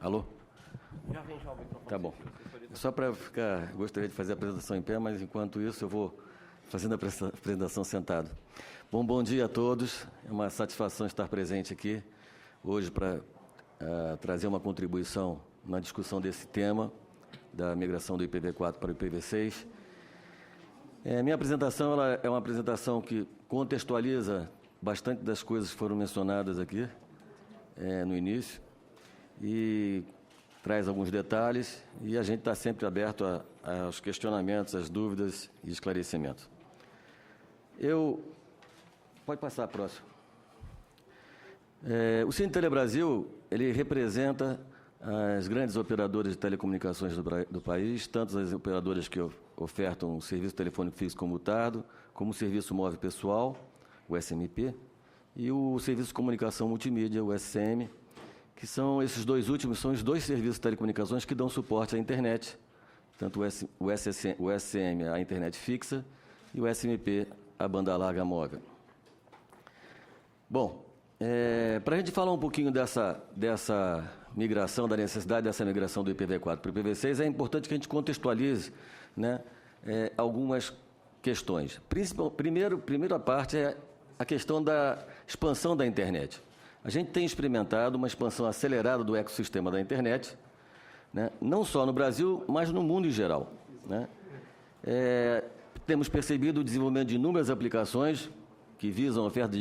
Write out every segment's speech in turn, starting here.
Alô? Já vem já o microfone. Tá bom. Só para ficar, gostaria de fazer a apresentação em pé, mas enquanto isso eu vou fazendo a apresentação sentado. Bom dia a todos. É uma satisfação estar presente aqui hoje para trazer uma contribuição na discussão desse tema, da migração do IPv4 para o IPv6. Minha apresentação ela é uma apresentação que contextualiza bastante das coisas que foram mencionadas aqui no início e traz alguns detalhes, e a gente está sempre aberto aos questionamentos, às dúvidas e esclarecimentos. Pode passar a próxima. O Cine Telebrasil, ele representa as grandes operadoras de telecomunicações do país, tanto as operadoras que ofertam o serviço telefônico fixo comutado, como o serviço móvel pessoal, o SMP, e o serviço de comunicação multimídia, o SCM, que são esses dois últimos, são os dois serviços de telecomunicações que dão suporte à internet, tanto o SCM, a internet fixa, e o SMP, a banda larga móvel. Bom, para a gente falar um pouquinho dessa migração, da necessidade dessa migração do IPv4 para o IPv6, é importante que a gente contextualize, né, algumas questões. Primeira parte é a questão da expansão da internet. A gente tem experimentado uma expansão acelerada do ecossistema da internet, né, não só no Brasil, mas no mundo em geral, né? Temos percebido o desenvolvimento de inúmeras aplicações que visam a oferta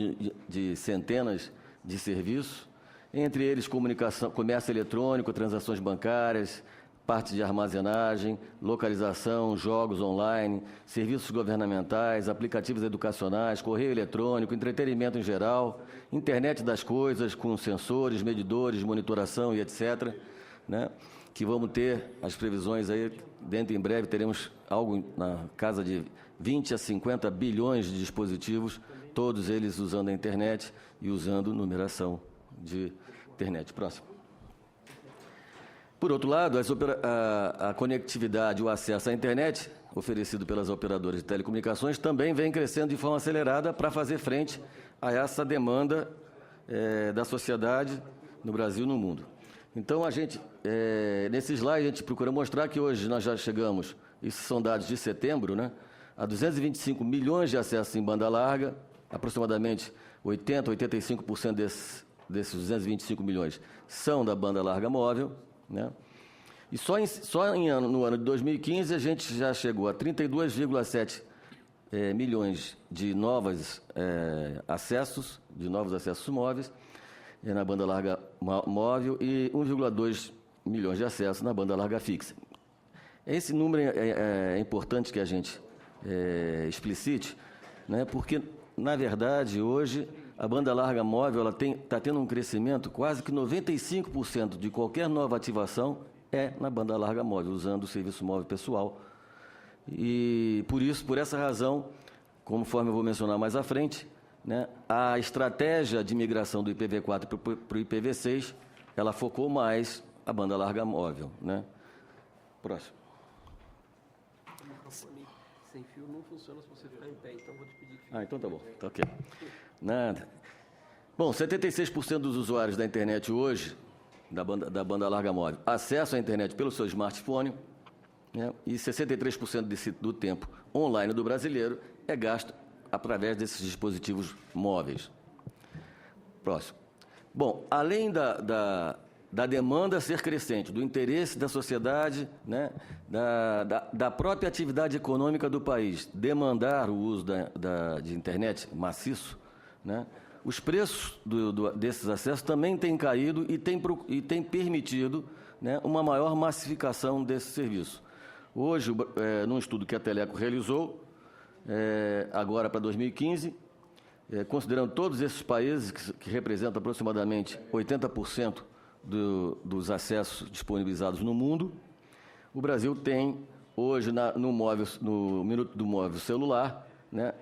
de centenas de serviços, entre eles comunicação, comércio eletrônico, transações bancárias, parte de armazenagem, localização, jogos online, serviços governamentais, aplicativos educacionais, correio eletrônico, entretenimento em geral, internet das coisas com sensores, medidores, monitoração e etc., né? Que vamos ter as previsões aí, dentro em breve teremos algo na casa de 20 a 50 bilhões de dispositivos, todos eles usando a internet e usando numeração de internet. Próximo. Por outro lado, a conectividade, o acesso à internet, oferecido pelas operadoras de telecomunicações, também vem crescendo de forma acelerada para fazer frente a essa demanda da sociedade no Brasil e no mundo. Então, nesse slide, a gente procura mostrar que hoje nós já chegamos, isso são dados de setembro, né, a 225 milhões de acessos em banda larga, aproximadamente 85% desses 225 milhões são da banda larga móvel, né? E no ano de 2015, a gente já chegou a 32,7 milhões de novos acessos móveis na banda larga móvel e 1,2 milhões de acessos na banda larga fixa. Esse número é importante que a gente explicite, né, porque, na verdade, hoje a banda larga móvel está tendo um crescimento, quase que 95% de qualquer nova ativação é na banda larga móvel, usando o serviço móvel pessoal. E, por essa razão, conforme eu vou mencionar mais à frente, né, a estratégia de migração do IPv4 para o IPv6, ela focou mais a banda larga móvel, né? Próximo. O microfone sem fio não funciona se você ficar em pé, então vou te pedir que... Então tá bom, tá ok. Nada. Bom, 76% dos usuários da internet hoje, da banda larga móvel, acessam a internet pelo seu smartphone, né, e 63% do tempo online do brasileiro é gasto através desses dispositivos móveis. Próximo. Bom, além da demanda ser crescente, do interesse da sociedade, né, da própria atividade econômica do país, demandar o uso de internet maciço, né, os preços desses acessos também têm caído e têm permitido, né, uma maior massificação desse serviço. Hoje, num estudo que a Teleco realizou, agora para 2015, considerando todos esses países que representam aproximadamente 80% dos acessos disponibilizados no mundo, o Brasil tem hoje no minuto do móvel celular, né,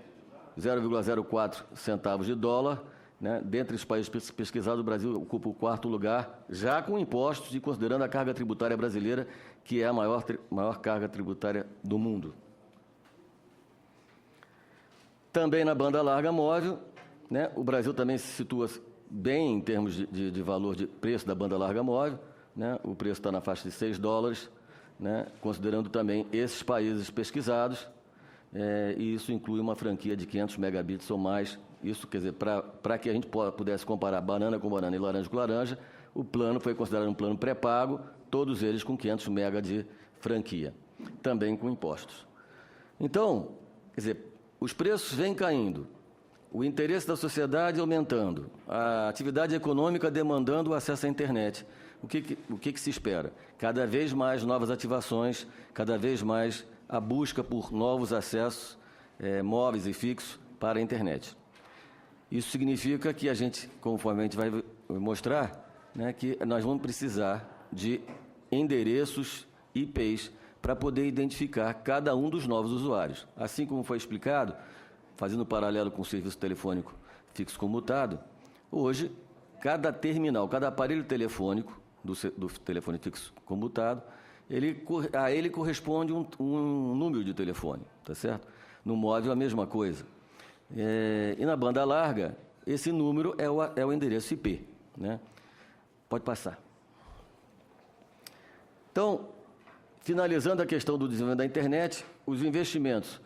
0,04 centavos de dólar, né? Dentre os países pesquisados, o Brasil ocupa o 4º lugar, já com impostos e considerando a carga tributária brasileira, que é a maior carga tributária do mundo. Também na banda larga móvel, né, o Brasil também se situa bem em termos de valor de preço da banda larga móvel, né? O preço está na faixa de $6, né? Considerando também esses países pesquisados, e isso inclui uma franquia de 500 megabits ou mais. Isso, quer dizer, para que a gente pudesse comparar banana com banana e laranja com laranja, o plano foi considerado um plano pré-pago, todos eles com 500 mega de franquia, também com impostos. Então, quer dizer, os preços vêm caindo, o interesse da sociedade aumentando, a atividade econômica demandando o acesso à internet. O que se espera? Cada vez mais novas ativações, cada vez mais a busca por novos acessos móveis e fixos para a internet. Isso significa que a gente, conforme a gente vai mostrar, né, que nós vamos precisar de endereços IPs para poder identificar cada um dos novos usuários. Assim como foi explicado, fazendo paralelo com o serviço telefônico fixo comutado, hoje, cada terminal, cada aparelho telefônico do telefone fixo comutado, a ele corresponde um número de telefone, tá certo? No móvel, a mesma coisa. E na banda larga, esse número é o endereço IP, né? Pode passar. Então, finalizando a questão do desenvolvimento da internet, os investimentos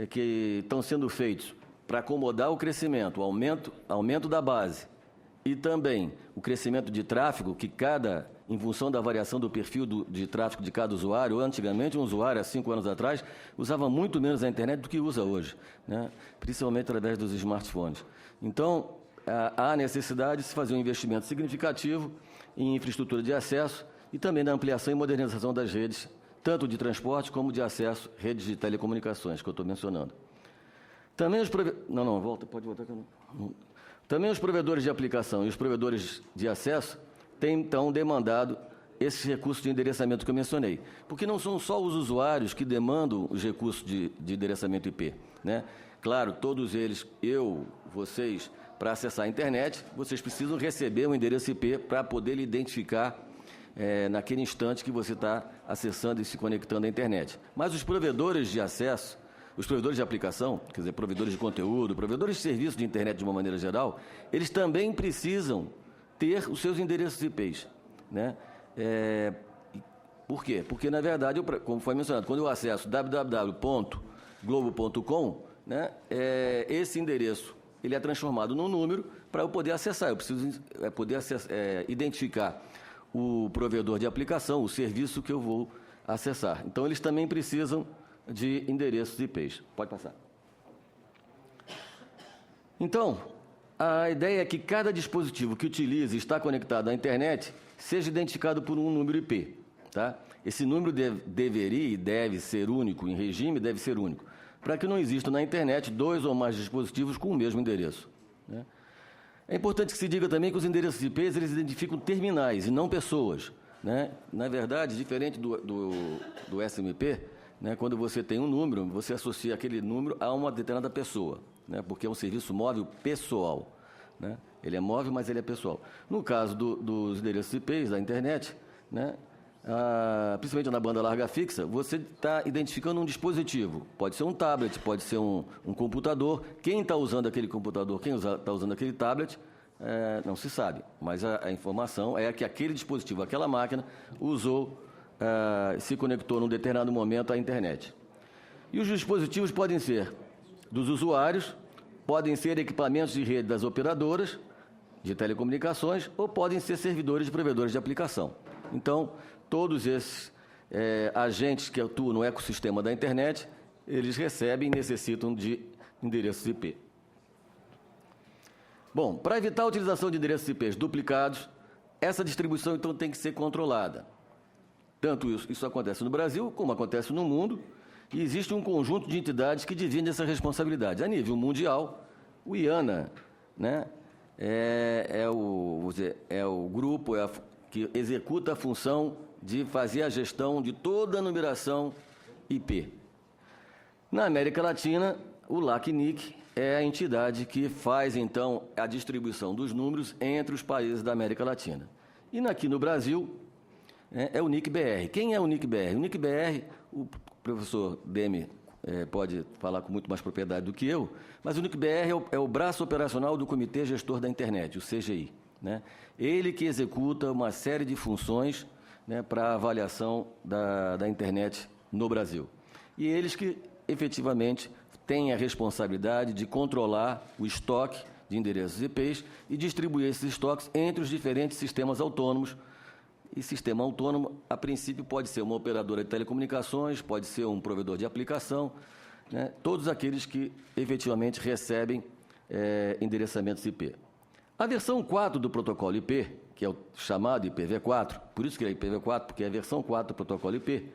que estão sendo feitos para acomodar o crescimento, o aumento da base e também o crescimento de tráfego, em função da variação do perfil de tráfego de cada usuário. Antigamente, um usuário, há 5 anos atrás, usava muito menos a internet do que usa hoje, né? Principalmente através dos smartphones. Então, há necessidade de se fazer um investimento significativo em infraestrutura de acesso e também na ampliação e modernização das redes, tanto de transporte como de acesso, redes de telecomunicações, que eu estou mencionando. Também os pode voltar. Também os provedores de aplicação e os provedores de acesso têm, então, demandado esses recursos de endereçamento que eu mencionei. Porque não são só os usuários que demandam os recursos de endereçamento IP, né? Claro, todos eles, vocês, para acessar a internet, vocês precisam receber um endereço IP para poder identificar naquele instante que você está acessando e se conectando à internet. Mas os provedores de acesso, os provedores de aplicação, quer dizer, provedores de conteúdo, provedores de serviço de internet de uma maneira geral, eles também precisam ter os seus endereços IPs, né? Por quê? Porque, na verdade, como foi mencionado, quando eu acesso www.globo.com, né, esse endereço ele é transformado num número para eu poder acessar. Eu preciso poder identificar o provedor de aplicação, o serviço que eu vou acessar. Então, eles também precisam de endereços IPs. Pode passar. Então, a ideia é que cada dispositivo que utilize e está conectado à internet seja identificado por um número IP, tá? Esse número deveria e deve ser único, em regime deve ser único, para que não exista na internet 2 ou mais dispositivos com o mesmo endereço, né? É importante que se diga também que os endereços IPs eles identificam terminais e não pessoas, né? Na verdade, diferente do SMP, né, quando você tem um número, você associa aquele número a uma determinada pessoa, né, porque é um serviço móvel pessoal, né? Ele é móvel, mas ele é pessoal. No caso dos endereços IPs da internet, né, principalmente na banda larga fixa, você está identificando um dispositivo. Pode ser um tablet, pode ser um computador. Quem está usando aquele computador, quem está usando aquele tablet, não se sabe. Mas a informação é que aquele dispositivo, aquela máquina, se conectou num determinado momento à internet. E os dispositivos podem ser dos usuários, podem ser equipamentos de rede das operadoras de telecomunicações ou podem ser servidores de provedores de aplicação. Então, todos esses agentes que atuam no ecossistema da internet, eles recebem e necessitam de endereços IP. Bom, para evitar a utilização de endereços IPs duplicados, essa distribuição, então, tem que ser controlada. Tanto isso acontece no Brasil, como acontece no mundo, e existe um conjunto de entidades que dividem essa responsabilidade. A nível mundial, o IANA, né, é o grupo que executa a função de fazer a gestão de toda a numeração IP. Na América Latina, o LACNIC é a entidade que faz, então, a distribuição dos números entre os países da América Latina. E aqui no Brasil, é o NIC-BR. Quem é o NIC-BR? O NIC-BR, o professor Demi pode falar com muito mais propriedade do que eu, mas o NIC-BR é o braço operacional do Comitê Gestor da Internet, o CGI, né? Ele que executa uma série de funções né, para a avaliação da internet no Brasil. E eles que, efetivamente, têm a responsabilidade de controlar o estoque de endereços IPs e distribuir esses estoques entre os diferentes sistemas autônomos. E sistema autônomo, a princípio, pode ser uma operadora de telecomunicações, pode ser um provedor de aplicação, né, todos aqueles que, efetivamente, recebem endereçamentos IP. A versão 4 do protocolo IP, que é o chamado IPv4, por isso que é IPv4, porque é a versão 4 do protocolo IP,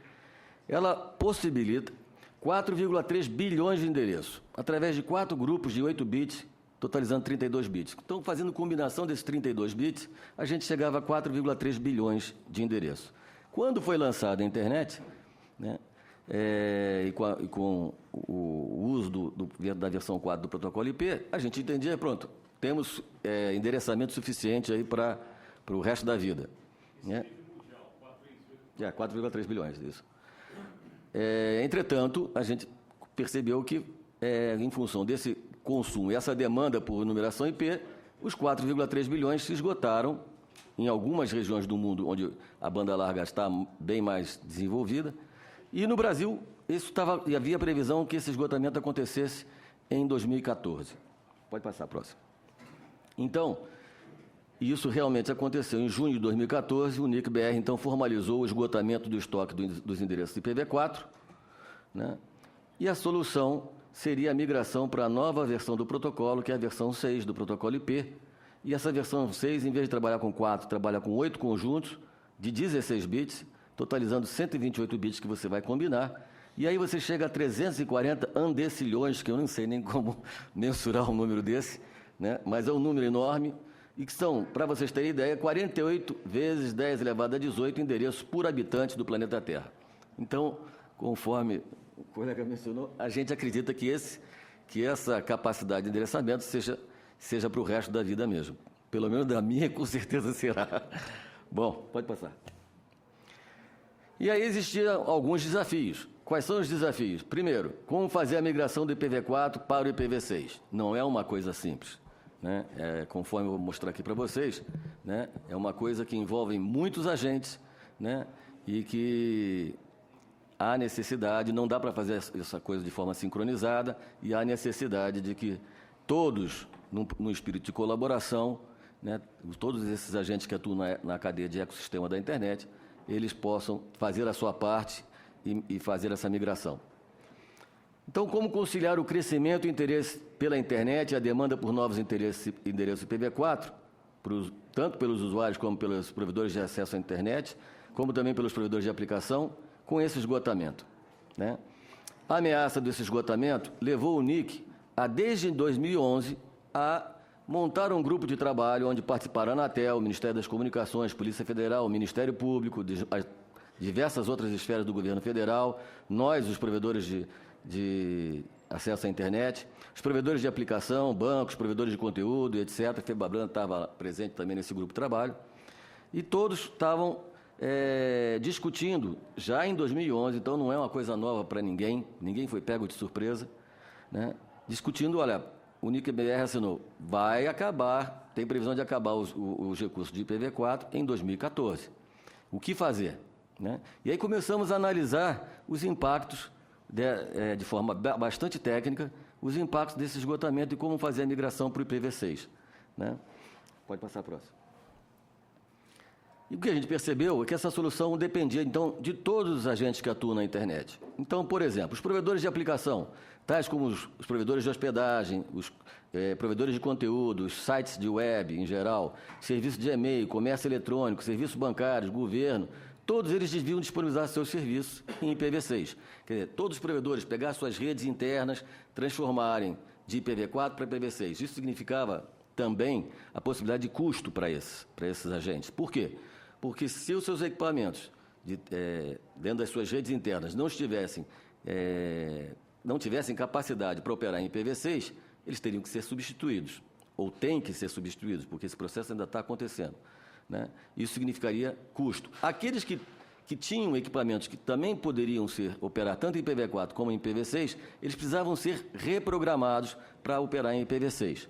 ela possibilita 4,3 bilhões de endereços, através de 4 grupos de 8 bits, totalizando 32 bits. Então, fazendo combinação desses 32 bits, a gente chegava a 4,3 bilhões de endereços. Quando foi lançada a internet, né, e com o uso da versão 4 do protocolo IP, a gente entendia, pronto, temos endereçamento suficiente aí para o resto da vida. Né? 4,3 bilhões, isso. Entretanto, a gente percebeu que, em função desse consumo e essa demanda por numeração IP, os 4,3 bilhões se esgotaram em algumas regiões do mundo onde a banda larga está bem mais desenvolvida. E no Brasil, havia previsão que esse esgotamento acontecesse em 2014. Pode passar a próxima. Então, isso realmente aconteceu. Em junho de 2014, o NIC-BR, então, formalizou o esgotamento do estoque dos endereços IPv4, né? E a solução seria a migração para a nova versão do protocolo, que é a versão 6 do protocolo IP. E essa versão 6, em vez de trabalhar com 4, trabalha com 8 conjuntos de 16 bits, totalizando 128 bits que você vai combinar. E aí você chega a 340 andecilhões, que eu não sei nem como mensurar um número desse, né? Mas é um número enorme, e que são, para vocês terem ideia, 48 vezes 10 elevado a 18 endereços por habitante do planeta Terra. Então, conforme o colega mencionou, a gente acredita que essa capacidade de endereçamento seja para o resto da vida mesmo. Pelo menos da minha, com certeza será. Bom, pode passar. E aí existiam alguns desafios. Quais são os desafios? Primeiro, como fazer a migração do IPv4 para o IPv6? Não é uma coisa simples, né? Conforme eu vou mostrar aqui para vocês, né? É uma coisa que envolve muitos agentes, né? E que há necessidade, não dá para fazer essa coisa de forma sincronizada, e há necessidade de que todos, no espírito de colaboração, né? Todos esses agentes que atuam na cadeia de ecossistema da internet, eles possam fazer a sua parte e fazer essa migração. Então, como conciliar o crescimento e interesse pela internet e a demanda por novos endereços IPv4, tanto pelos usuários como pelos provedores de acesso à internet, como também pelos provedores de aplicação, com esse esgotamento, né? A ameaça desse esgotamento levou o NIC desde 2011, a montar um grupo de trabalho onde participaram a Anatel, o Ministério das Comunicações, Polícia Federal, o Ministério Público, diversas outras esferas do governo federal, nós, os provedores de acesso à internet, os provedores de aplicação, bancos, provedores de conteúdo, etc. A FEBABRAN estava presente também nesse grupo de trabalho. E todos estavam discutindo, já em 2011, então não é uma coisa nova para ninguém foi pego de surpresa, né? Discutindo, olha, o NIC-BR assinou, vai acabar, tem previsão de acabar os recursos de IPv4 em 2014. O que fazer? Né? E aí começamos a analisar os impactos, de forma bastante técnica, os impactos desse esgotamento e como fazer a migração para o IPv6. Né? Pode passar a próxima. E o que a gente percebeu é que essa solução dependia, então, de todos os agentes que atuam na internet. Então, por exemplo, os provedores de aplicação, tais como os provedores de hospedagem, os provedores de conteúdo, os sites de web em geral, serviço de e-mail, comércio eletrônico, serviços bancários, governo, todos eles deviam disponibilizar seus serviços em IPv6. Quer dizer, todos os provedores pegar suas redes internas, transformarem de IPv4 para IPv6. Isso significava também a possibilidade de custo para esses agentes. Por quê? Porque se os seus equipamentos, dentro das suas redes internas, não tivessem capacidade para operar em IPv6, eles teriam que ser substituídos, ou têm que ser substituídos, porque esse processo ainda está acontecendo, né? Isso significaria custo. Aqueles que tinham equipamentos que também poderiam operar tanto em IPv4 como em IPv6, eles precisavam ser reprogramados para operar em IPv6.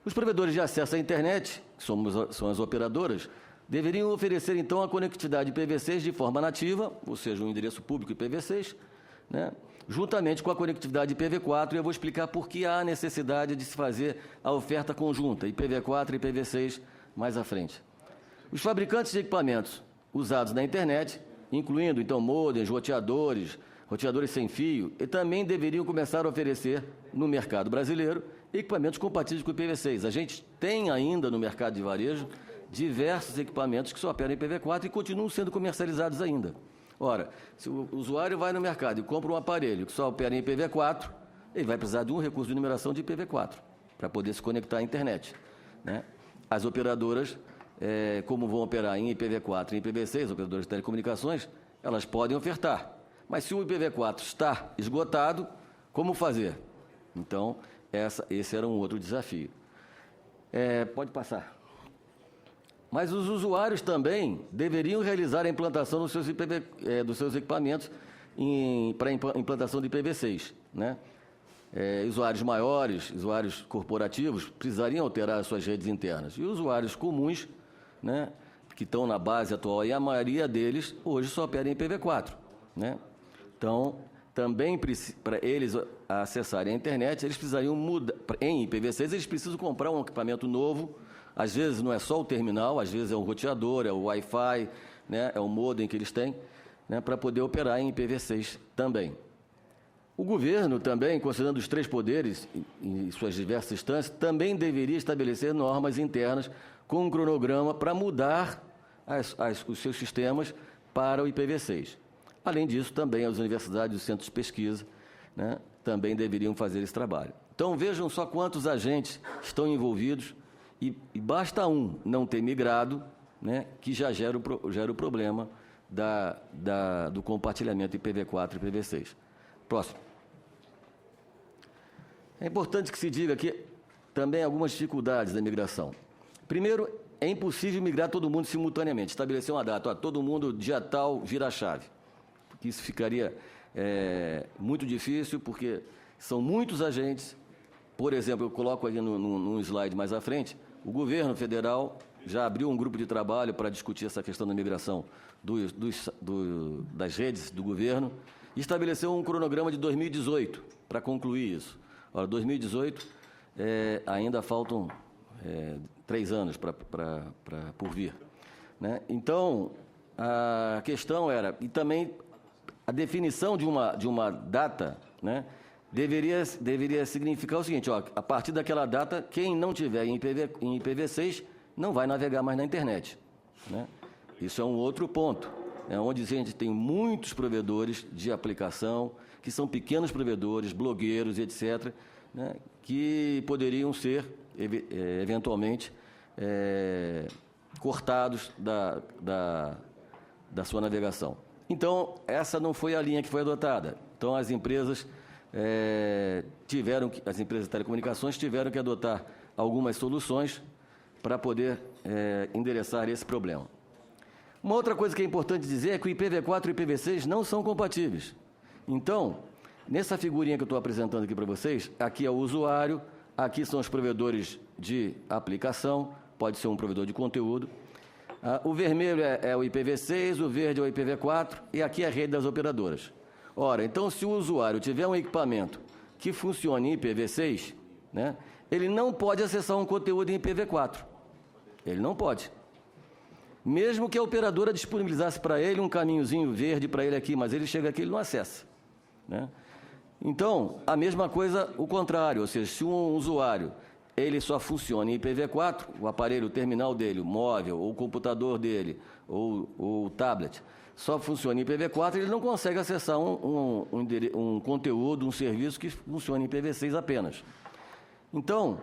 Os provedores de acesso à internet, que são as operadoras, deveriam oferecer, então, a conectividade IPv6 de forma nativa, ou seja, um endereço público IPv6, né, juntamente com a conectividade IPv4, e eu vou explicar por que há necessidade de se fazer a oferta conjunta, IPv4 e IPv6, mais à frente. Os fabricantes de equipamentos usados na internet, incluindo, então, modems, roteadores sem fio, e também deveriam começar a oferecer, no mercado brasileiro, equipamentos compatíveis com o IPv6. A gente tem ainda no mercado de varejo diversos equipamentos que só operam em IPv4 e continuam sendo comercializados ainda. Ora, se o usuário vai no mercado e compra um aparelho que só opera em IPv4, ele vai precisar de um recurso de numeração de IPv4 para poder se conectar à internet, né? As operadoras, como vão operar em IPv4 e em IPv6, operadoras de telecomunicações, elas podem ofertar. Mas se o IPv4 está esgotado, como fazer? Então, esse era um outro desafio. Pode passar. Mas os usuários também deveriam realizar a implantação dos seus equipamentos para implantação de IPv6, né? Usuários maiores, usuários corporativos, precisariam alterar as suas redes internas. E usuários comuns, né, que estão na base atual, e a maioria deles hoje só operam em IPv4, né? Então, também para eles acessarem a internet, eles precisariam mudar. Em IPv6, eles precisam comprar um equipamento novo. Às vezes não é só o terminal, às vezes é um roteador, é o Wi-Fi, né, é o modem que eles têm, né, para poder operar em IPv6 também. O governo também, considerando os três poderes em suas diversas instâncias, também deveria estabelecer normas internas com um cronograma para mudar os seus sistemas para o IPv6. Além disso, também as universidades e os centros de pesquisa, né, também deveriam fazer esse trabalho. Então, vejam só quantos agentes estão envolvidos e basta um não ter migrado, né, que já gera o problema do compartilhamento IPv4 e IPv6. Próximo. É importante que se diga aqui também algumas dificuldades da migração. Primeiro, é impossível migrar todo mundo simultaneamente, estabelecer uma data, todo mundo dia tal vira a chave. Porque isso ficaria muito difícil, porque são muitos agentes. Por exemplo, eu coloco aqui num slide mais à frente, o governo federal já abriu um grupo de trabalho para discutir essa questão da migração das redes do governo e estabeleceu um cronograma de 2018 para concluir isso. Ora, 2018, ainda faltam 3 anos por vir, né? Então, a questão era, e também a definição de uma data, né, deveria significar o seguinte, ó, a partir daquela data, quem não tiver em IPv6 não vai navegar mais na internet, né? Isso é um outro ponto, onde a gente tem muitos provedores de aplicação, que são pequenos provedores, blogueiros, etc., né, que poderiam ser, eventualmente, cortados da sua navegação. Então, essa não foi a linha que foi adotada. Então, as empresas de telecomunicações tiveram que adotar algumas soluções para poder endereçar esse problema. Uma outra coisa que é importante dizer é que o IPv4 e o IPv6 não são compatíveis. Então, nessa figurinha que eu estou apresentando aqui para vocês, aqui é o usuário, aqui são os provedores de aplicação, pode ser um provedor de conteúdo. O vermelho é o IPv6, o verde é o IPv4 e aqui é a rede das operadoras. Ora, então, se o usuário tiver um equipamento que funcione em IPv6, né, ele não pode acessar um conteúdo em IPv4. Ele não pode. Mesmo que a operadora disponibilizasse para ele um caminhozinho verde para ele aqui, mas ele chega aqui e ele não acessa, né? Então, a mesma coisa, o contrário, ou seja, se um usuário ele só funciona em IPv4, o aparelho, o terminal dele, o móvel, ou o computador dele, ou o tablet, só funciona em IPv4, ele não consegue acessar um conteúdo, um serviço que funcione em IPv6 apenas. Então,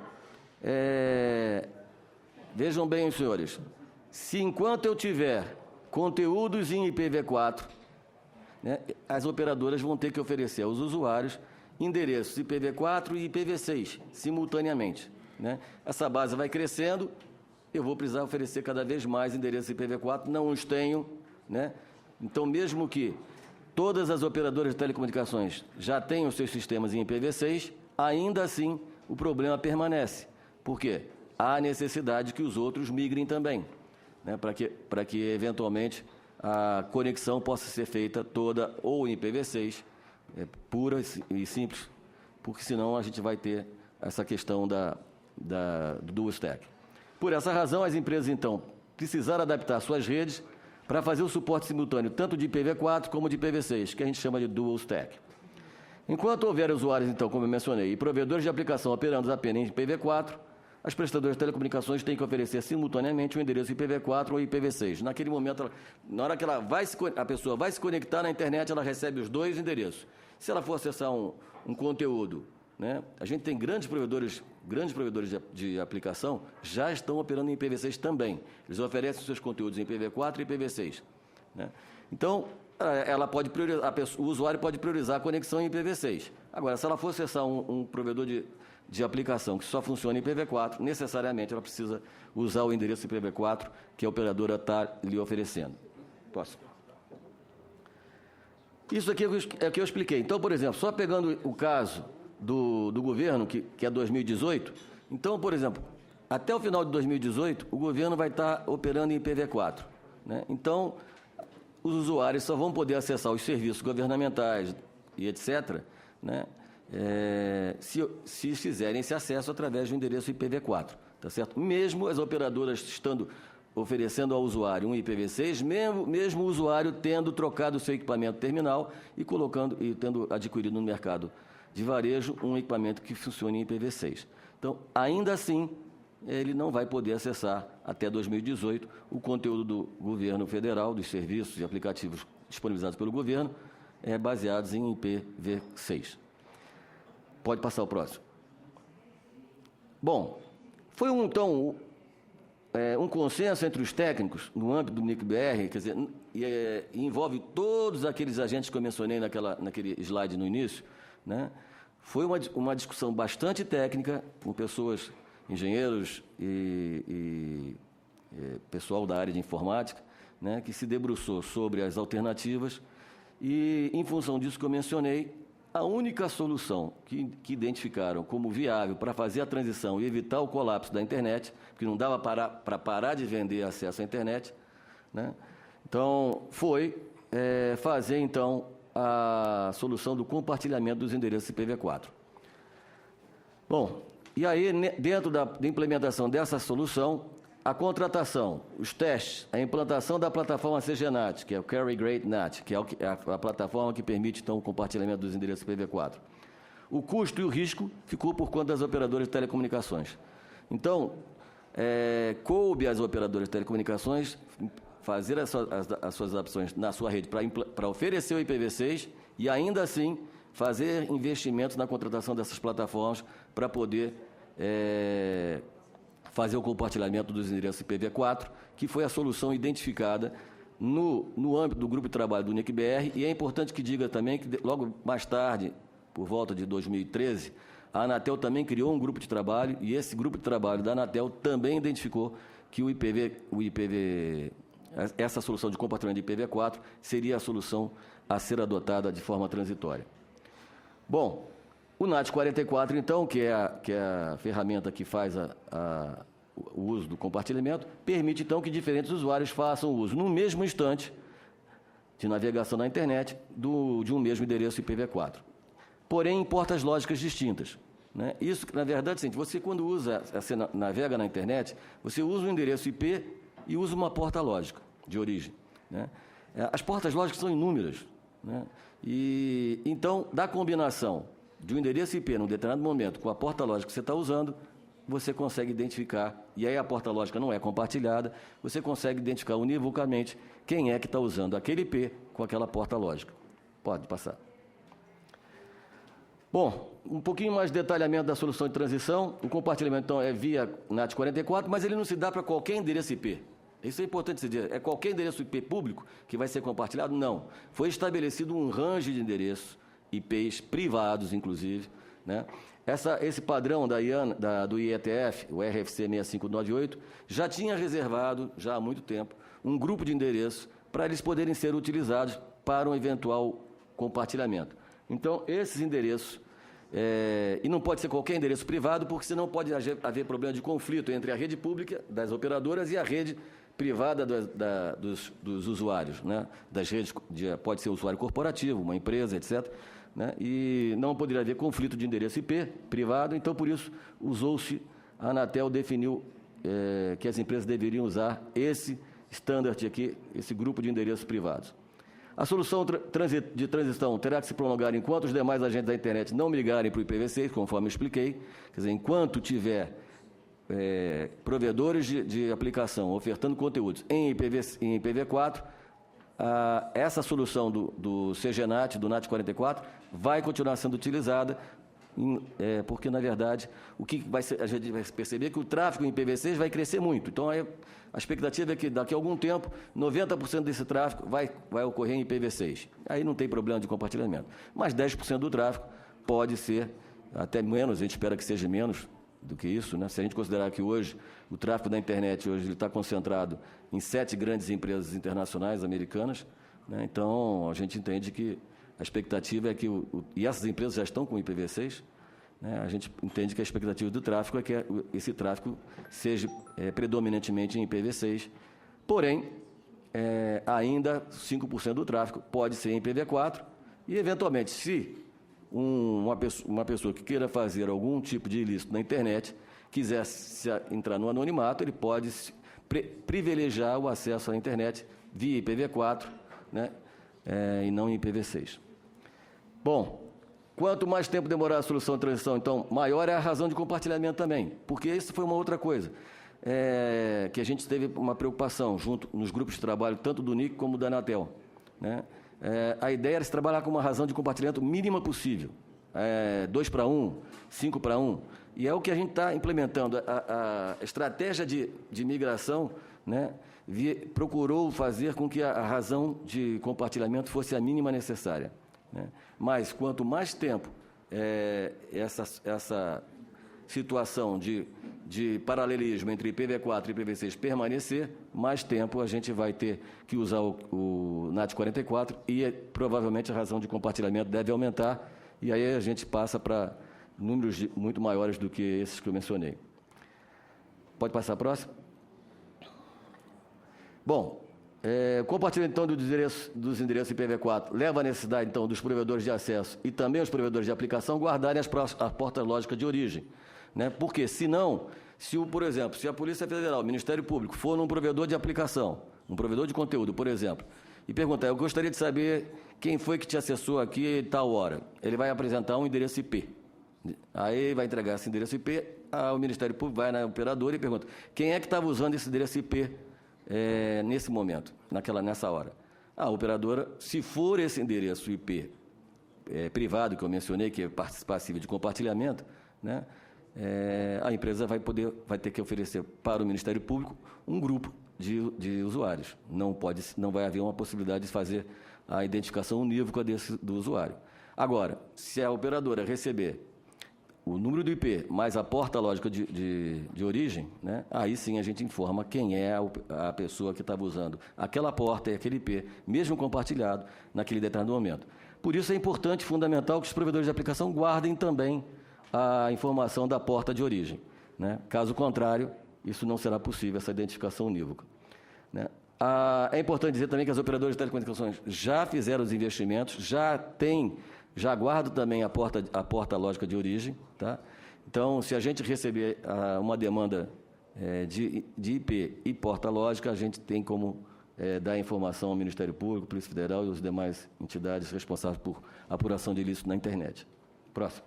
vejam bem, senhores, se enquanto eu tiver conteúdos em IPv4, né, as operadoras vão ter que oferecer aos usuários endereços IPv4 e IPv6 simultaneamente, né? Essa base vai crescendo, eu vou precisar oferecer cada vez mais endereços IPv4, não os tenho, né? Então, mesmo que todas as operadoras de telecomunicações já tenham os seus sistemas em IPv6, ainda assim o problema permanece. Por quê? Há necessidade que os outros migrem também, né, para que, eventualmente, a conexão possa ser feita toda ou em IPv6, pura e simples, porque senão a gente vai ter essa questão do dual stack. Por essa razão, as empresas, então, precisaram adaptar suas redes para fazer o suporte simultâneo tanto de IPv4 como de IPv6, que a gente chama de dual stack. Enquanto houver usuários, então, como eu mencionei, e provedores de aplicação operando apenas em IPv4, as prestadoras de telecomunicações têm que oferecer simultaneamente o endereço IPv4 ou IPv6. Naquele momento, na hora que a pessoa vai se conectar na internet, ela recebe os dois endereços. Se ela for acessar um conteúdo, né, a gente tem grandes provedores de aplicação já estão operando em IPv6 também. Eles oferecem seus conteúdos em IPv4 e IPv6. Né? Então, o usuário pode priorizar a conexão em IPv6. Agora, se ela for acessar um provedor de aplicação que só funciona em IPv4, necessariamente ela precisa usar o endereço IPv4 que a operadora está lhe oferecendo. Posso? Isso aqui é o que eu expliquei. Então, por exemplo, só pegando o caso do governo, que é 2018, então, por exemplo, até o final de 2018, o governo vai estar operando em IPv4. Né? Então, os usuários só vão poder acessar os serviços governamentais e etc., né, se fizerem esse acesso através do endereço IPv4, tá certo? Mesmo as operadoras estando oferecendo ao usuário um IPv6, mesmo o usuário tendo trocado o seu equipamento terminal e tendo adquirido no mercado de varejo um equipamento que funcione em IPv6. Então, ainda assim, ele não vai poder acessar até 2018 o conteúdo do governo federal, dos serviços e aplicativos disponibilizados pelo governo, baseados em IPv6. Pode passar o próximo. Bom, foi então um consenso entre os técnicos no âmbito do NIC-BR, quer dizer, envolve todos aqueles agentes que eu mencionei naquele slide no início, né? Foi uma discussão bastante técnica, com pessoas, engenheiros e pessoal da área de informática, né, que se debruçou sobre as alternativas e, em função disso que eu mencionei, a única solução que identificaram como viável para fazer a transição e evitar o colapso da internet, porque não dava para parar de vender acesso à internet, né, então, foi fazer, então, a solução do compartilhamento dos endereços IPv4. Bom, e aí, dentro da implementação dessa solução, a contratação, os testes, a implantação da plataforma CGNAT, que é o Carry Great NAT, que é a plataforma que permite, então, o compartilhamento dos endereços IPv4. O custo e o risco ficou por conta das operadoras de telecomunicações. Então, coube às operadoras de telecomunicações fazer as suas opções na sua rede para oferecer o IPv6 e, ainda assim, fazer investimentos na contratação dessas plataformas para poder fazer o compartilhamento dos endereços IPv4, que foi a solução identificada no âmbito do grupo de trabalho do NIC-BR, e é importante que diga também que, logo mais tarde, por volta de 2013, a Anatel também criou um grupo de trabalho, e esse grupo de trabalho da Anatel também identificou que essa solução de compartilhamento de IPv4 seria a solução a ser adotada de forma transitória. Bom, o NAT 44, então, que é a ferramenta que faz o uso do compartilhamento, permite, então, que diferentes usuários façam uso, no mesmo instante de navegação na internet, de um mesmo endereço IPv4. Porém, em portas lógicas distintas. Né? Isso, na verdade, é você, quando você navega na internet, você usa o endereço IP e usa uma porta lógica de origem. Né? As portas lógicas são inúmeras. Né? E, então, da combinação de um endereço IP num determinado momento com a porta lógica que você está usando, você consegue identificar, e aí a porta lógica não é compartilhada, você consegue identificar univocamente quem é que está usando aquele IP com aquela porta lógica. Pode passar. Bom, um pouquinho mais de detalhamento da solução de transição. O compartilhamento, então, é via NAT 44, mas ele não se dá para qualquer endereço IP. Isso é importante se dizer. É qualquer endereço IP público que vai ser compartilhado? Não. Foi estabelecido um range de endereços IPs privados, inclusive, né? Esse padrão do IETF, o RFC 6598, já tinha reservado, já há muito tempo, um grupo de endereços para eles poderem ser utilizados para um eventual compartilhamento. Então, esses endereços, e não pode ser qualquer endereço privado, porque senão pode haver problema de conflito entre a rede pública das operadoras e a rede privada dos usuários, né? Das redes, pode ser usuário corporativo, uma empresa, etc., né? E não poderia haver conflito de endereço IP privado, então, por isso, a Anatel definiu que as empresas deveriam usar esse standard aqui, esse grupo de endereços privados. A solução de transição terá que se prolongar enquanto os demais agentes da internet não migrarem para o IPv6, conforme eu expliquei. Quer dizer, enquanto tiver provedores de aplicação ofertando conteúdos em IPv4, essa solução do CGNAT, do NAT44, vai continuar sendo utilizada, porque, na verdade, a gente vai perceber que o tráfego em IPv6 vai crescer muito. Então, a expectativa é que, daqui a algum tempo, 90% desse tráfego vai ocorrer em IPv6. Aí não tem problema de compartilhamento. Mas 10% do tráfego pode ser até menos, a gente espera que seja menos do que isso, né? Se a gente considerar que hoje o tráfego da internet ele está concentrado em 7 grandes empresas internacionais americanas, né? Então a gente entende que a expectativa é que e essas empresas já estão com o IPv6, né? A gente entende que a expectativa do tráfego é que esse tráfego seja predominantemente em IPv6, porém ainda 5% do tráfego pode ser em IPv4 e eventualmente se uma pessoa que queira fazer algum tipo de ilícito na internet, quiser entrar no anonimato, ele pode privilegiar o acesso à internet via IPv4, né, e não em IPv6. Bom, quanto mais tempo demorar a solução de transição, então, maior é a razão de compartilhamento também, porque isso foi uma outra coisa, que a gente teve uma preocupação junto nos grupos de trabalho, tanto do NIC como da Anatel, né? A ideia era se trabalhar com uma razão de compartilhamento mínima possível, 2 para 1, 5 para 1, e é o que a gente está implementando. A estratégia de migração, né, procurou fazer com que a razão de compartilhamento fosse a mínima necessária, né? Mas, quanto mais tempo essa situação de paralelismo entre IPv4 e IPv6 permanecer, mais tempo a gente vai ter que usar o NAT44 e provavelmente a razão de compartilhamento deve aumentar e aí a gente passa para números muito maiores do que esses que eu mencionei. Pode passar a próxima? Bom, o compartilhamento então dos endereços IPv4 leva à necessidade então dos provedores de acesso e também os provedores de aplicação guardarem a porta lógica de origem, né? Porque, senão, por exemplo, se a Polícia Federal, o Ministério Público, for num provedor de aplicação, um provedor de conteúdo, por exemplo, e perguntar, eu gostaria de saber quem foi que te acessou aqui a tal hora, ele vai apresentar um endereço IP. Aí vai entregar esse endereço IP, o Ministério Público vai na operadora e pergunta, quem é que estava usando esse endereço IP nesse momento, nessa hora? A operadora, se for esse endereço IP privado que eu mencionei, que é passível de compartilhamento, né? A empresa vai ter que oferecer para o Ministério Público um grupo de usuários. Não vai haver uma possibilidade de fazer a identificação unívoca do usuário. Agora, se a operadora receber o número do IP mais a porta lógica de origem, né, aí sim a gente informa quem é a pessoa que estava usando aquela porta e aquele IP, mesmo compartilhado, naquele determinado momento. Por isso é importante, fundamental, que os provedores de aplicação guardem também a informação da porta de origem, né? Caso contrário, isso não será possível, essa identificação unívoca, né? É importante dizer também que as operadoras de telecomunicações já fizeram os investimentos, já guardam também a porta lógica de origem, tá? Então, se a gente receber uma demanda de IP e porta lógica, a gente tem como dar informação ao Ministério Público, Polícia Federal e as demais entidades responsáveis por apuração de ilícito na internet. Próximo.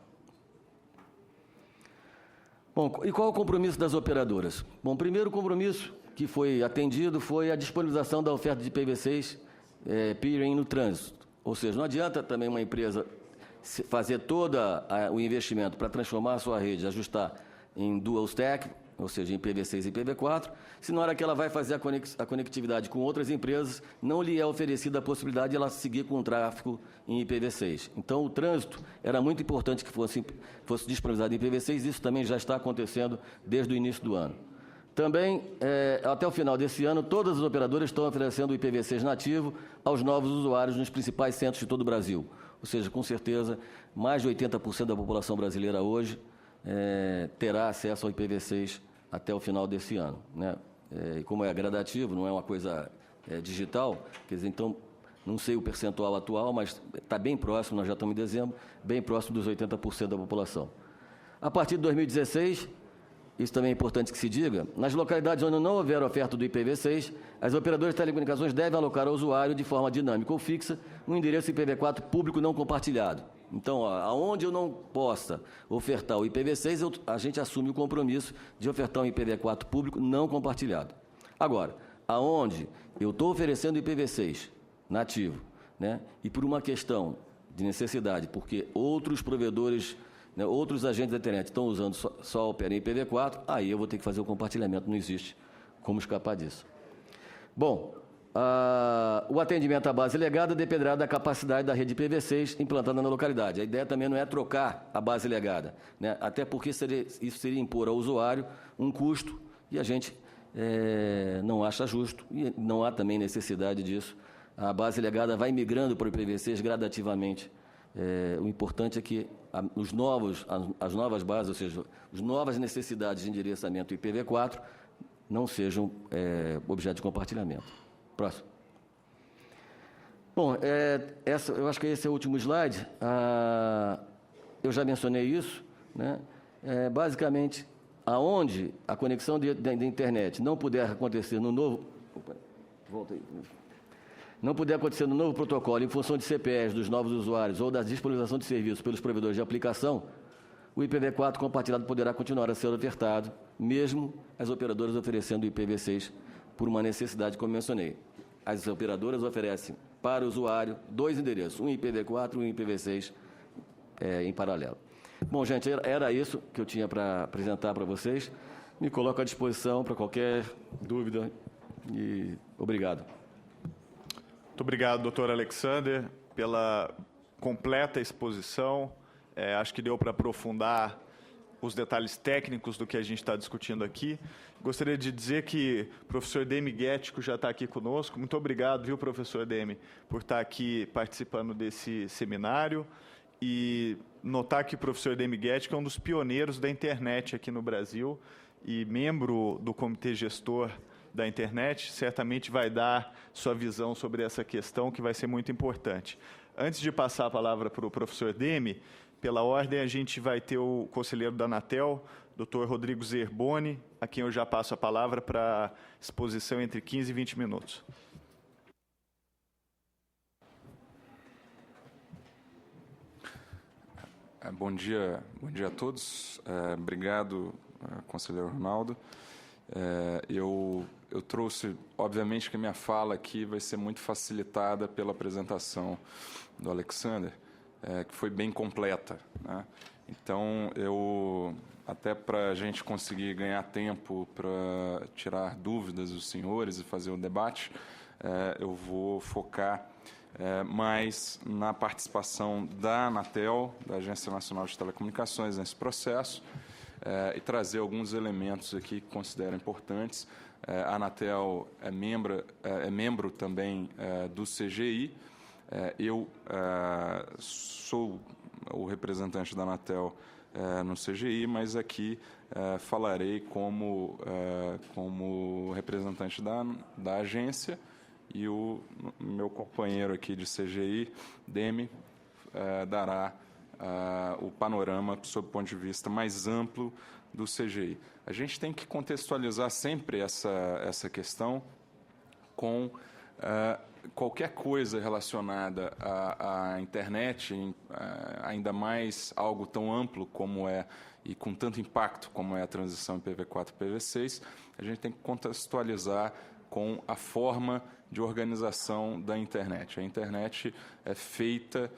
Bom, e qual é o compromisso das operadoras? Bom, o primeiro compromisso que foi atendido foi a disponibilização da oferta de IPv6 peering no trânsito. Ou seja, não adianta também uma empresa fazer todo o investimento para transformar a sua rede, ajustar em dual stack, ou seja, em IPv6 e IPv4, se na hora que ela vai fazer a conectividade com outras empresas, não lhe é oferecida a possibilidade de ela seguir com o tráfego em IPv6. Então, o trânsito era muito importante que fosse disponibilizado em IPv6, isso também já está acontecendo desde o início do ano. Também, até o final desse ano, todas as operadoras estão oferecendo o IPv6 nativo aos novos usuários nos principais centros de todo o Brasil. Ou seja, com certeza, mais de 80% da população brasileira hoje terá acesso ao IPv6 até o final desse ano, né? e como é gradativo, não é uma coisa digital, quer dizer, então, não sei o percentual atual, mas está bem próximo, nós já estamos em dezembro, bem próximo dos 80% da população. A partir de 2016, isso também é importante que se diga, nas localidades onde não houver oferta do IPv6, as operadoras de telecomunicações devem alocar ao usuário, de forma dinâmica ou fixa, um endereço IPv4 público não compartilhado. Então, aonde eu não possa ofertar o IPv6, a gente assume o compromisso de ofertar um IPv4 público não compartilhado. Agora, aonde eu estou oferecendo IPv6 nativo, né, e por uma questão de necessidade, porque outros provedores, né, outros agentes da internet estão usando só operam em IPv4, aí eu vou ter que fazer o compartilhamento, não existe como escapar disso. Bom, o atendimento à base legada dependerá da capacidade da rede IPv6 implantada na localidade. A ideia também não é trocar a base legada, né, até porque isso seria impor ao usuário um custo e a gente não acha justo e não há também necessidade disso. A base legada vai migrando para o IPv6 gradativamente. O importante é que as novas bases, ou seja, as novas necessidades de endereçamento IPv4 não sejam objeto de compartilhamento. Próximo. Bom, eu acho que esse é o último slide. Eu já mencionei isso, né? Basicamente, aonde a conexão da internet não puder acontecer no novo... Volta aí. Não puder acontecer no novo protocolo em função de CPEs dos novos usuários ou da disponibilização de serviços pelos provedores de aplicação, o IPv4 compartilhado poderá continuar a ser ofertado, mesmo as operadoras oferecendo o IPv6 por uma necessidade, como mencionei. As operadoras oferecem para o usuário 2 endereços, um IPv4 e um IPv6 em paralelo. Bom, gente, era isso que eu tinha para apresentar para vocês. Me coloco à disposição para qualquer dúvida e obrigado. Muito obrigado, doutor Alexander, pela completa exposição. Acho que deu para aprofundar os detalhes técnicos do que a gente está discutindo aqui. Gostaria de dizer que o professor Demi Guético já está aqui conosco. Muito obrigado, viu, professor Demi, por estar aqui participando desse seminário. E notar que o professor Demi Guético é um dos pioneiros da internet aqui no Brasil e membro do comitê gestor da internet, certamente vai dar sua visão sobre essa questão, que vai ser muito importante. Antes de passar a palavra para o professor Demi, pela ordem, a gente vai ter o conselheiro da Anatel, Dr. Rodrigo Zerboni, a quem eu já passo a palavra para exposição entre 15 e 20 minutos. Bom dia a todos. Obrigado, conselheiro Ronaldo. Eu trouxe, obviamente, que a minha fala aqui vai ser muito facilitada pela apresentação do Alexander, que foi bem completa, né? Então, até para a gente conseguir ganhar tempo para tirar dúvidas dos senhores e fazer o debate, eu vou focar mais na participação da Anatel, da Agência Nacional de Telecomunicações, nesse processo, e trazer alguns elementos aqui que considero importantes. A Anatel é membro também do CGI. Eu sou o representante da Anatel no CGI, mas aqui falarei como representante da agência, e o meu companheiro aqui de CGI, Demi, dará o panorama sob o ponto de vista mais amplo do CGI. A gente tem que contextualizar sempre essa questão com qualquer coisa relacionada à internet, ainda mais algo tão amplo como e com tanto impacto como é a transição IPv4 e IPv6, a gente tem que contextualizar com a forma de organização da internet. A internet é feita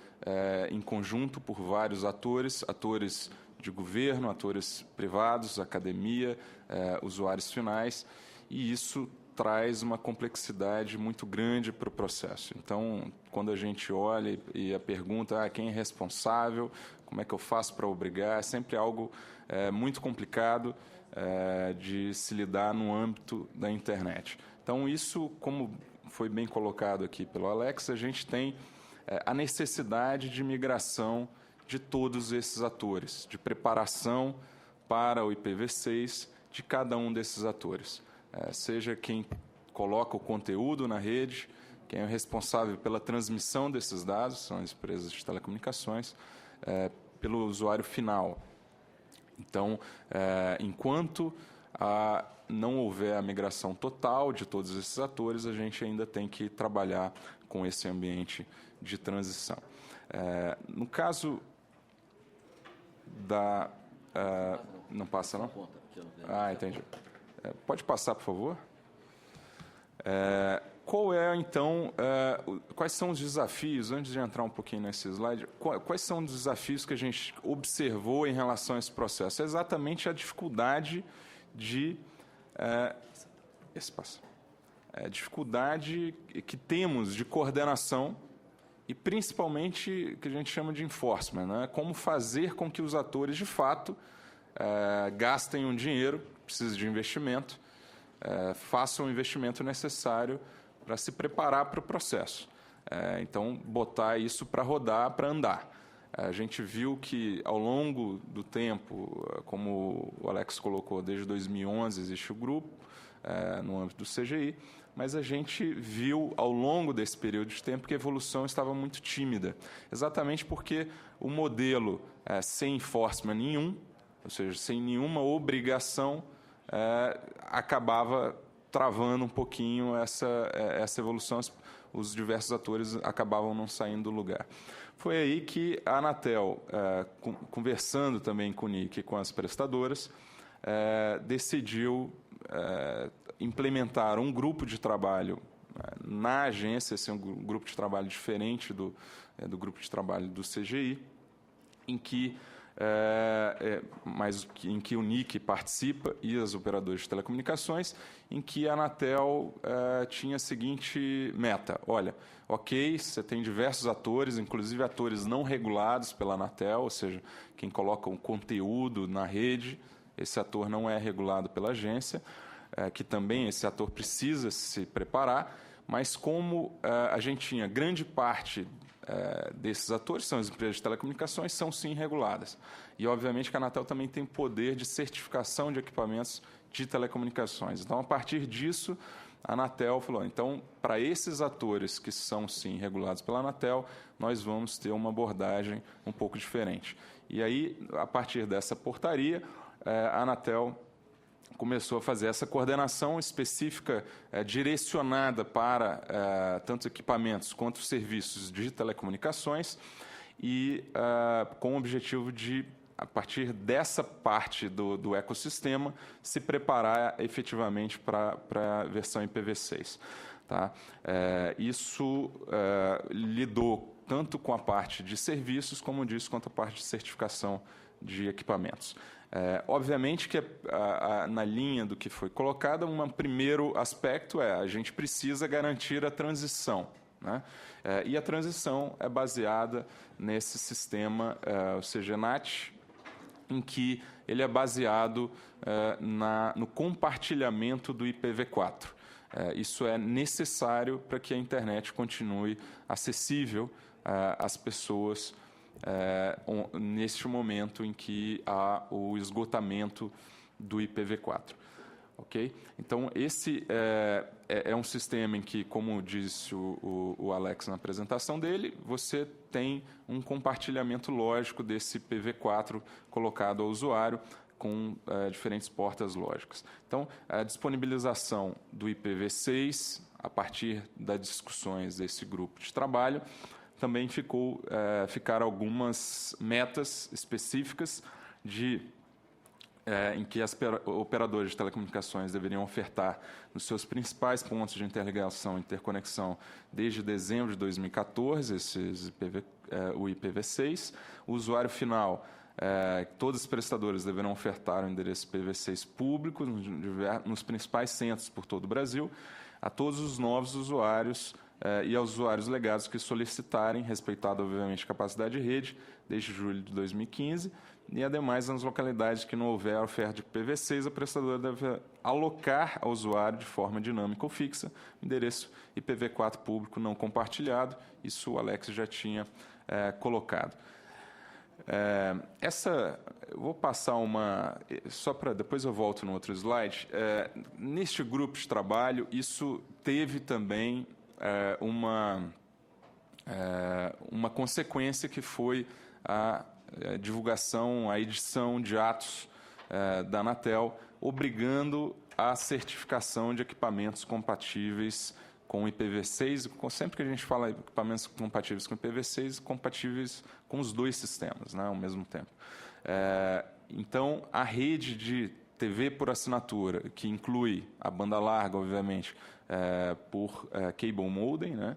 em conjunto por vários atores de governo, atores privados, academia, usuários finais, e isso traz uma complexidade muito grande para o processo. Então, quando a gente olha e a pergunta quem é responsável, como é que eu faço para obrigar, é sempre algo muito complicado de se lidar no âmbito da internet. Então, isso, como foi bem colocado aqui pelo Alex, a gente tem a necessidade de migração de todos esses atores, de preparação para o IPv6 de cada um desses atores. seja quem coloca o conteúdo na rede, quem é responsável pela transmissão desses dados, são as empresas de telecomunicações, pelo usuário final. Então, enquanto não houver a migração total de todos esses atores, a gente ainda tem que trabalhar com esse ambiente de transição. No caso da... não passa, não? Entendi. Pode passar, por favor? Qual é, então, quais são os desafios, antes de entrar um pouquinho nesse slide, quais são os desafios que a gente observou em relação a esse processo? É exatamente a dificuldade de... dificuldade que temos de coordenação e, principalmente, que a gente chama de enforcement, né? Como fazer com que os atores, de fato, gastem um dinheiro, precisa de investimento, façam o investimento necessário para se preparar para o processo. Então, botar isso para rodar, para andar. A gente viu que, ao longo do tempo, como o Alex colocou, desde 2011 existe o grupo, no âmbito do CGI, mas a gente viu, ao longo desse período de tempo, que a evolução estava muito tímida, exatamente porque o modelo sem enforcement nenhum, ou seja, sem nenhuma obrigação, acabava travando um pouquinho essa evolução, os diversos atores acabavam não saindo do lugar. Foi aí que a Anatel, conversando também com o NIC e com as prestadoras, decidiu implementar um grupo de trabalho na agência, esse é um grupo de trabalho diferente do grupo de trabalho do CGI, em que em que o NIC participa e as operadoras de telecomunicações, em que a Anatel tinha a seguinte meta: olha, ok, você tem diversos atores, inclusive atores não regulados pela Anatel, ou seja, quem coloca um conteúdo na rede, esse ator não é regulado pela agência, que também esse ator precisa se preparar, mas como a gente tinha grande parte desses atores, são as empresas de telecomunicações, são sim reguladas. E, obviamente, que a Anatel também tem poder de certificação de equipamentos de telecomunicações. Então, a partir disso, a Anatel falou, então, para esses atores que são sim regulados pela Anatel, nós vamos ter uma abordagem um pouco diferente. E aí, a partir dessa portaria, a Anatel começou a fazer essa coordenação específica direcionada para tanto equipamentos quanto serviços de telecomunicações e com o objetivo de, a partir dessa parte do ecossistema, se preparar efetivamente para a versão IPv6. Tá? Isso lidou tanto com a parte de serviços, como disse, quanto a parte de certificação de equipamentos. Obviamente que na linha do que foi colocado, um primeiro aspecto a gente precisa garantir a transição, né? E a transição é baseada nesse sistema, o CGNAT, em que ele é baseado no compartilhamento do IPv4. Isso é necessário para que a internet continue acessível às pessoas neste momento em que há o esgotamento do IPv4. Okay? Então, esse é um sistema em que, como disse o Alex na apresentação dele, você tem um compartilhamento lógico desse IPv4 colocado ao usuário com diferentes portas lógicas. Então, a disponibilização do IPv6, a partir das discussões desse grupo de trabalho, também ficaram algumas metas específicas em que as operadoras de telecomunicações deveriam ofertar nos seus principais pontos de interligação e interconexão desde dezembro de 2014, o IPv6. O usuário final, todos os prestadores deverão ofertar o endereço IPv6 público nos principais centros por todo o Brasil, a todos os novos usuários e aos usuários legados que solicitarem, respeitado, obviamente, a capacidade de rede, desde julho de 2015, e, ademais, nas localidades que não houver oferta de IPv6, a prestadora deve alocar ao usuário, de forma dinâmica ou fixa, o endereço IPv4 público não compartilhado. Isso o Alex já tinha colocado. Eu vou passar só para depois eu volto no outro slide. Neste grupo de trabalho, isso teve também uma consequência que foi a divulgação, a edição de atos da Anatel, obrigando a certificação de equipamentos compatíveis com IPv6, sempre que a gente fala equipamentos compatíveis com IPv6, compatíveis com os dois sistemas, né, ao mesmo tempo. Então, a rede de TV por assinatura, que inclui a banda larga, obviamente, por cable modem, né,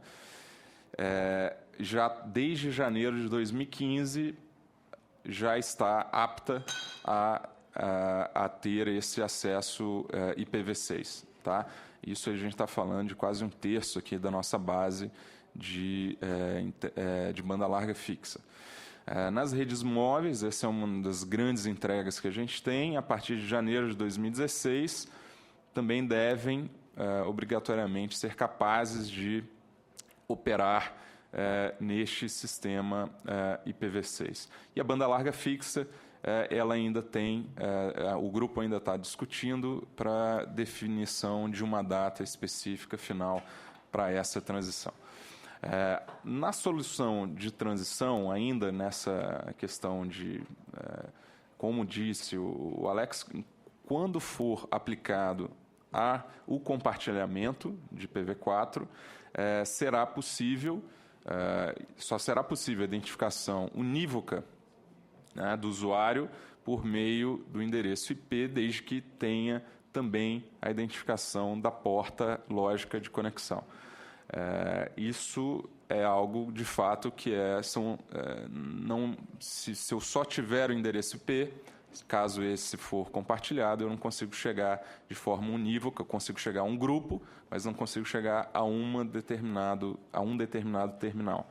já desde janeiro de 2015 já está apta a ter esse acesso IPv6. Tá? Isso a gente está falando de quase 1/3 aqui da nossa base de banda larga fixa. Nas redes móveis, essa é uma das grandes entregas que a gente tem. A partir de janeiro de 2016, também devem obrigatoriamente ser capazes de operar neste sistema IPv6. E a banda larga fixa, ela ainda tem, o grupo ainda está discutindo para definição de uma data específica final para essa transição. Na solução de transição, ainda nessa questão de, como disse o Alex, quando for aplicado o compartilhamento de IPv4, será possível, só será possível a identificação unívoca, né, do usuário por meio do endereço IP, desde que tenha também a identificação da porta lógica de conexão. Isso é algo, de fato, que se eu só tiver o endereço IP, caso esse for compartilhado, eu não consigo chegar de forma unívoca, eu consigo chegar a um grupo, mas não consigo chegar a um determinado terminal.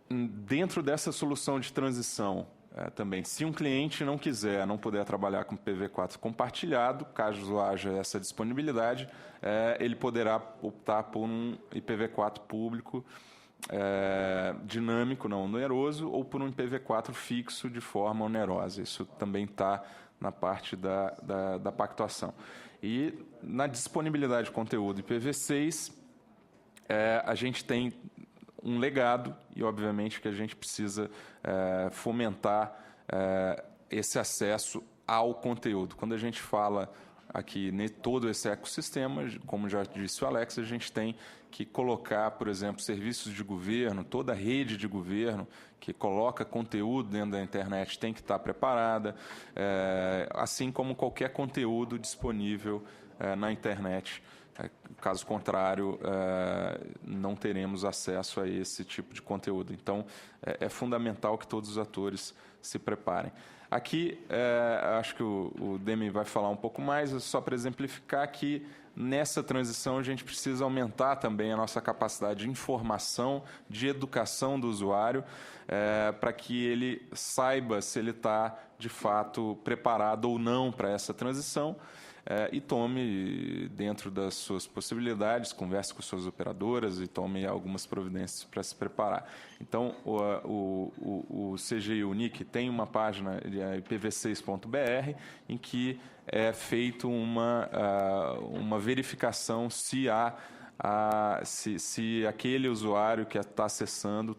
Dentro dessa solução de transição, também, se um cliente não puder trabalhar com IPv4 compartilhado, caso haja essa disponibilidade, ele poderá optar por um IPv4 público dinâmico, não oneroso, ou por um IPv4 fixo de forma onerosa. Isso também está na parte da pactuação. E na disponibilidade de conteúdo IPv6, a gente tem um legado e, obviamente, que a gente precisa fomentar esse acesso ao conteúdo. Quando a gente fala aqui em todo esse ecossistema, como já disse o Alex, a gente tem que colocar, por exemplo, serviços de governo, toda a rede de governo que coloca conteúdo dentro da internet tem que estar preparada, assim como qualquer conteúdo disponível na internet. Caso contrário, não teremos acesso a esse tipo de conteúdo. Então, é fundamental que todos os atores se preparem. Aqui, acho que o Demi vai falar um pouco mais, só para exemplificar que nessa transição a gente precisa aumentar também a nossa capacidade de informação, de educação do usuário, para que ele saiba se ele está, de fato, preparado ou não para essa transição, e tome, dentro das suas possibilidades, converse com suas operadoras e tome algumas providências para se preparar. Então, o CGI Unique tem uma página, ipv6.br, em que é feito uma verificação se aquele usuário que está acessando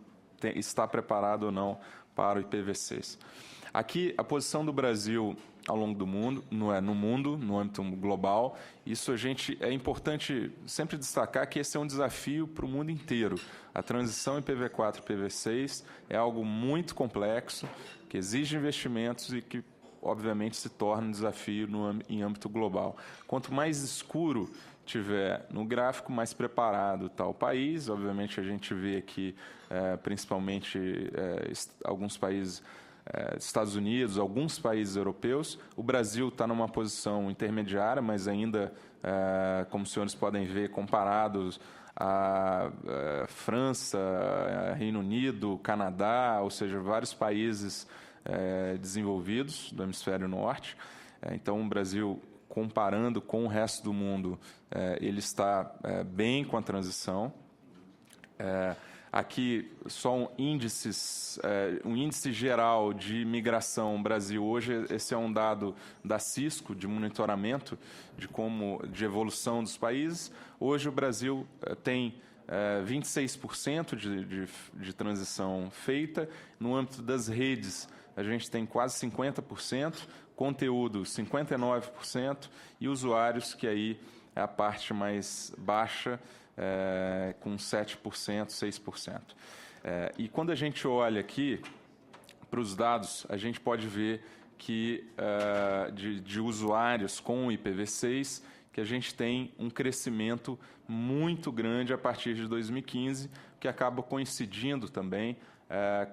está preparado ou não para o IPv6. Aqui, a posição do Brasil ao longo do mundo, no âmbito global. Isso é importante sempre destacar que esse é um desafio para o mundo inteiro. A transição IPv4 e IPv6 é algo muito complexo, que exige investimentos e que, obviamente, se torna um desafio em âmbito global. Quanto mais escuro tiver no gráfico, mais preparado está o país. Obviamente, a gente vê aqui, principalmente, alguns países, Estados Unidos, alguns países europeus. O Brasil está numa posição intermediária, mas ainda, como os senhores podem ver, comparados a França, Reino Unido, Canadá, ou seja, vários países desenvolvidos do hemisfério norte. Então, o Brasil, comparando com o resto do mundo, ele está bem com a transição. Aqui só um índice geral de migração Brasil. Hoje esse é um dado da Cisco, de monitoramento de evolução dos países. Hoje o Brasil tem 26% de transição feita. No âmbito das redes, a gente tem quase 50%, conteúdo 59% e usuários, que aí é a parte mais baixa, com 7%, 6%. E quando a gente olha aqui para os dados, a gente pode ver que de usuários com IPv6, que a gente tem um crescimento muito grande a partir de 2015, que acaba coincidindo também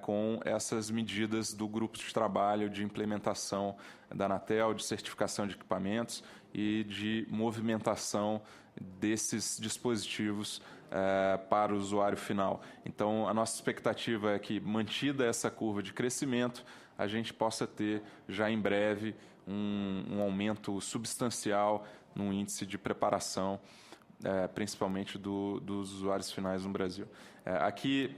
com essas medidas do grupo de trabalho de implementação da Anatel, de certificação de equipamentos e de movimentação desses dispositivos para o usuário final. Então, a nossa expectativa é que, mantida essa curva de crescimento, a gente possa ter já em breve um aumento substancial no índice de preparação, principalmente dos usuários finais no Brasil. Aqui,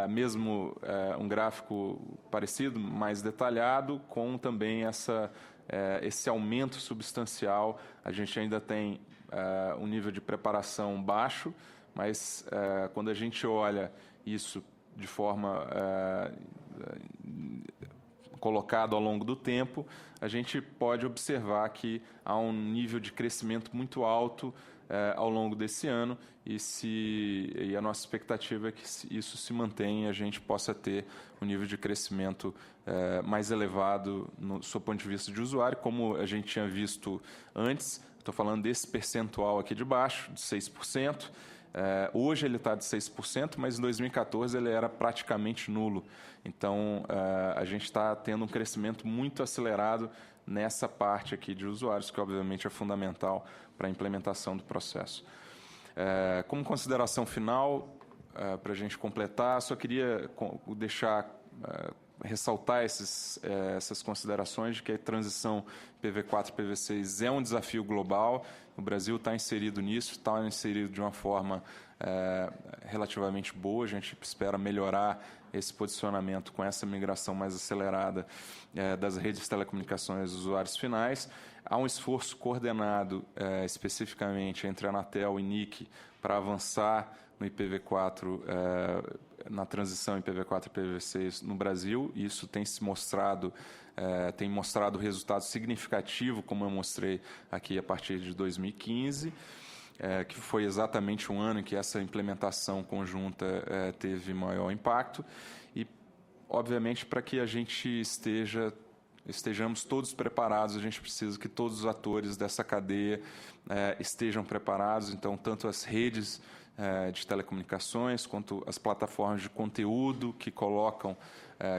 mesmo um gráfico parecido, mais detalhado, com também esse aumento substancial. A gente ainda tem um nível de preparação baixo, mas quando a gente olha isso de forma colocado ao longo do tempo, a gente pode observar que há um nível de crescimento muito alto ao longo desse ano e a nossa expectativa é que isso se mantenha e a gente possa ter um nível de crescimento mais elevado no seu ponto de vista de usuário, como a gente tinha visto antes. Estou falando desse percentual aqui de baixo, de 6%. Hoje ele está de 6%, mas em 2014 ele era praticamente nulo. Então, a gente está tendo um crescimento muito acelerado nessa parte aqui de usuários, que obviamente é fundamental para a implementação do processo. Como consideração final, para a gente completar, só queria ressaltar essas considerações de que a transição IPv4 e IPv6 é um desafio global. O Brasil está inserido nisso, está inserido de uma forma relativamente boa. A gente espera melhorar esse posicionamento com essa migração mais acelerada das redes de telecomunicações dos usuários finais. Há um esforço coordenado especificamente entre a Anatel e NIC para avançar no IPv4, na transição IPv4 e IPv6 no Brasil. Isso tem mostrado resultado significativo, como eu mostrei aqui a partir de 2015, que foi exatamente um ano em que essa implementação conjunta teve maior impacto. E, obviamente, para que a gente estejamos todos preparados, a gente precisa que todos os atores dessa cadeia estejam preparados. Então, tanto as redes de telecomunicações, quanto as plataformas de conteúdo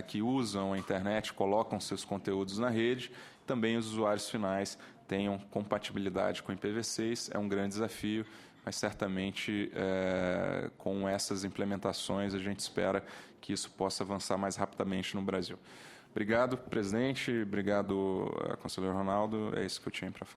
que usam a internet, colocam seus conteúdos na rede, também os usuários finais tenham compatibilidade com o IPv6. É um grande desafio, mas certamente com essas implementações a gente espera que isso possa avançar mais rapidamente no Brasil. Obrigado, presidente. Obrigado, conselheiro Ronaldo. É isso que eu tinha para falar.